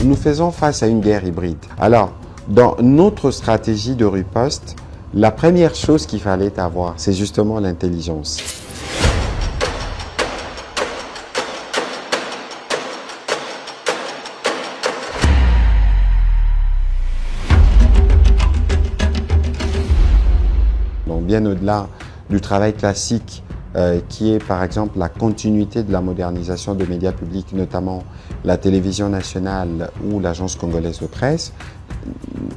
nous faisons face à une guerre hybride. Alors, dans notre stratégie de riposte, la première chose qu'il fallait avoir, c'est justement l'intelligence. Donc, bien au-delà du travail classique qui est par exemple la continuité de la modernisation de médias publics, notamment la télévision nationale ou l'agence congolaise de presse,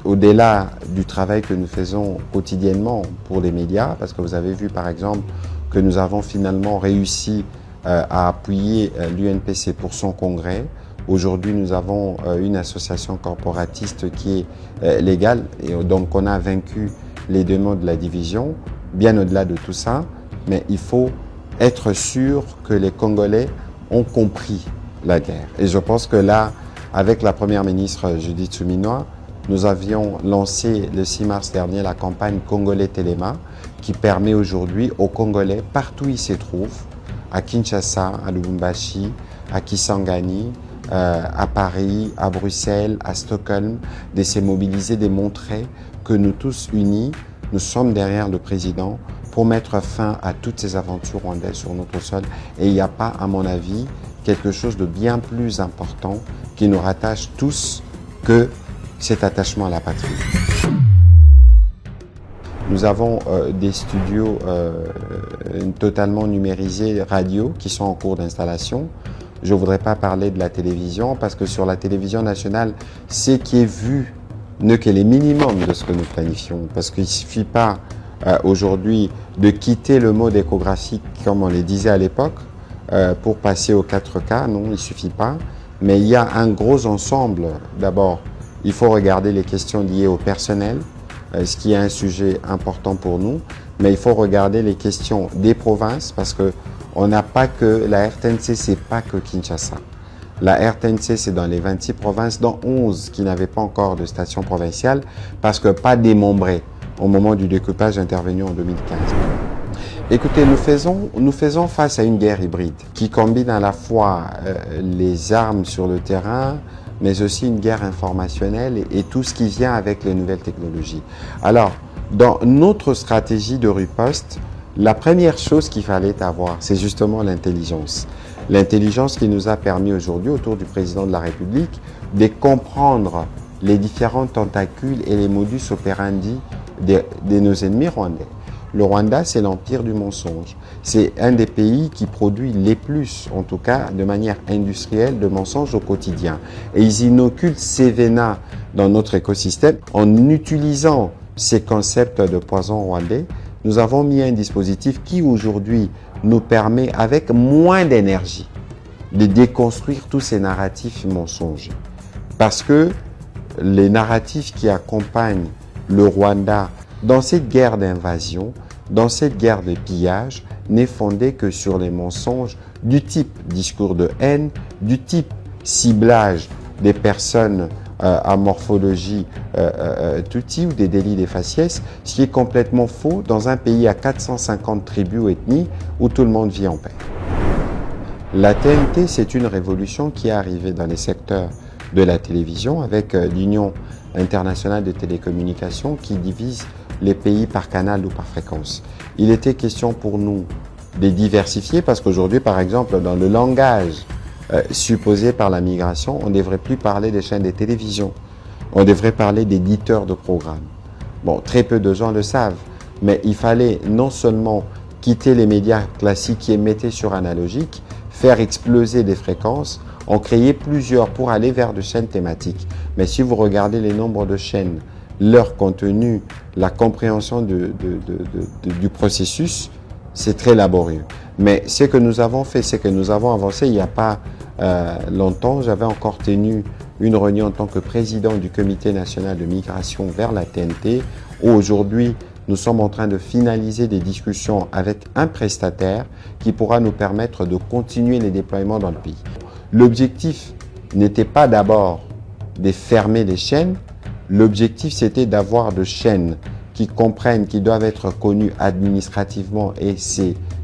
au-delà du travail que nous faisons quotidiennement pour les médias, parce que vous avez vu par exemple que nous avons finalement réussi à appuyer l'UNPC pour son congrès. Aujourd'hui, nous avons une association corporatiste qui est légale et donc on a vaincu les demandes de la division. Bien au-delà de tout ça, mais il faut être sûr que les Congolais ont compris la guerre. Et je pense que là, avec la première ministre Judith Suminwa, nous avions lancé le 6 mars dernier la campagne Congolais Téléma qui permet aujourd'hui aux Congolais, partout où ils se trouvent, à Kinshasa, à Lubumbashi, à Kisangani, à Paris, à Bruxelles, à Stockholm, de se mobiliser, de montrer que nous tous unis, nous sommes derrière le président pour mettre fin à toutes ces aventures rwandaises sur notre sol. Et il n'y a pas, à mon avis, quelque chose de bien plus important qui nous rattache tous que cet attachement à la patrie. Nous avons des studios totalement numérisés radio qui sont en cours d'installation. Je ne voudrais pas parler de la télévision parce que sur la télévision nationale, ce qui est vu n'est que les minimums de ce que nous planifions. Parce qu'il ne suffit pas aujourd'hui de quitter le mode échographique comme on le disait à l'époque pour passer au 4K. Non, il ne suffit pas. Mais il y a un gros ensemble. D'abord, il faut regarder les questions liées au personnel, ce qui est un sujet important pour nous. Mais il faut regarder les questions des provinces parce que on n'a pas que la RTNC, c'est pas que Kinshasa. La RTNC, c'est dans les 26 provinces, dont 11 qui n'avaient pas encore de station provinciale parce que pas démembrées au moment du découpage intervenu en 2015. Écoutez, nous faisons face à une guerre hybride qui combine à la fois les armes sur le terrain, mais aussi une guerre informationnelle et tout ce qui vient avec les nouvelles technologies. Alors, dans notre stratégie de riposte, la première chose qu'il fallait avoir, c'est justement l'intelligence. L'intelligence qui nous a permis aujourd'hui, autour du président de la République, de comprendre les différents tentacules et les modus operandi de nos ennemis rwandais. Le Rwanda, c'est l'empire du mensonge. C'est un des pays qui produit les plus, en tout cas de manière industrielle, de mensonges au quotidien. Et ils inoculent ces venin dans notre écosystème en utilisant ces concepts de poison rwandais. Nous avons mis un dispositif qui aujourd'hui nous permet, avec moins d'énergie, de déconstruire tous ces narratifs mensongers. Parce que les narratifs qui accompagnent le Rwanda dans cette guerre d'invasion, dans cette guerre de pillage, n'est fondé que sur les mensonges du type discours de haine, du type ciblage des personnes à morphologie Tutsi ou des délits des faciès, ce qui est complètement faux dans un pays à 450 tribus ou ethnies où tout le monde vit en paix. La TNT, c'est une révolution qui est arrivée dans les secteurs de la télévision avec l'Union internationale de télécommunications qui divise les pays par canal ou par fréquence. Il était question pour nous de diversifier parce qu'aujourd'hui, par exemple, dans le langage supposé par la migration, on ne devrait plus parler des chaînes de télévision. On devrait parler d'éditeurs de programmes. Bon, très peu de gens le savent, mais il fallait non seulement quitter les médias classiques qui émettaient sur analogique, faire exploser des fréquences, en créer plusieurs pour aller vers des chaînes thématiques. Mais si vous regardez les nombres de chaînes, leur contenu, la compréhension du processus, c'est très laborieux. Mais ce que nous avons fait, c'est que nous avons avancé il n'y a pas longtemps. J'avais encore tenu une réunion en tant que président du Comité national de migration vers la TNT, où aujourd'hui, nous sommes en train de finaliser des discussions avec un prestataire qui pourra nous permettre de continuer les déploiements dans le pays. L'objectif n'était pas d'abord de fermer les chaînes, l'objectif c'était d'avoir des chaînes qui comprennent, qui doivent être connues administrativement et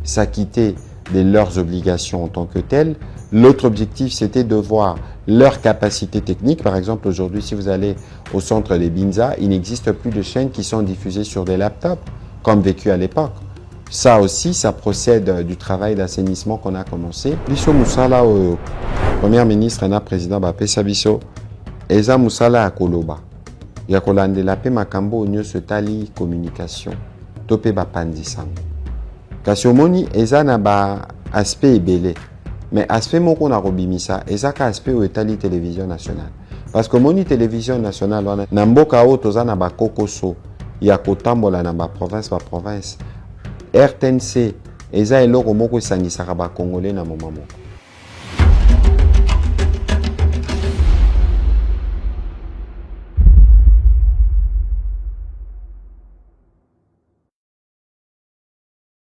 s'acquitter de leurs obligations en tant que telles, L'autre objectif, c'était de voir leur capacité technique. Par exemple, aujourd'hui, si vous allez au centre des Binza, il n'existe plus de chaînes qui sont diffusées sur des laptops, comme vécu à l'époque. Ça aussi, ça procède du travail d'assainissement qu'on a commencé. Biso Moussala, Premier ministre et président Bapesa Biso, Eza Moussala Akoloba. Yakolandela pe makambo nyonso tali communication. Tope bapandisango. Kasi omoni eza na ba aspect ebele. Mais aspect moko na robimisa eza ka aspect o etali télévision nationale. Parce que moni télévision nationale wana na mboka o toza na ba kokoso ya kotambola na ba province. RTNC eza eloko moko esangisaka ba congolais na moment moko.